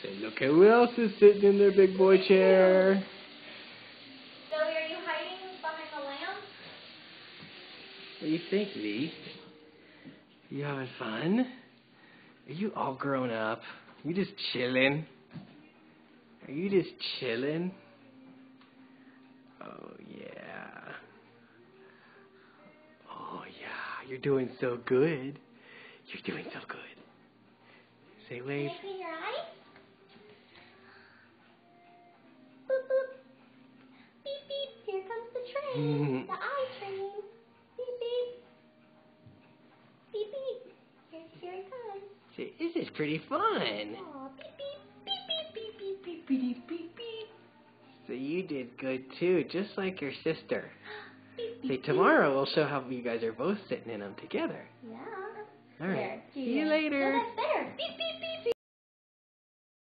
Say, look at who else is sitting in their big boy chair. Zoe, are you hiding behind the lamp? What do you think, Lee? You having fun? Are you all grown up? You just chilling? Are you just chilling? Oh, yeah. Oh, yeah. You're doing so good. You're doing so good. Say wave. Can I clean your eyes? Boop, boop. Beep, beep. Here comes the train. The eye train. Beep, beep. Beep, beep. Here it comes. Say, this is pretty fun. Aw, beep, beep. Beep, beep, beep, beep, beep, beep, beep, beep. So you did good too, just like your sister. Beep, Say, beep, tomorrow we'll show how you guys are both sitting in them together. Yeah. All right. There, See you later. No, that's better. Beep, beep.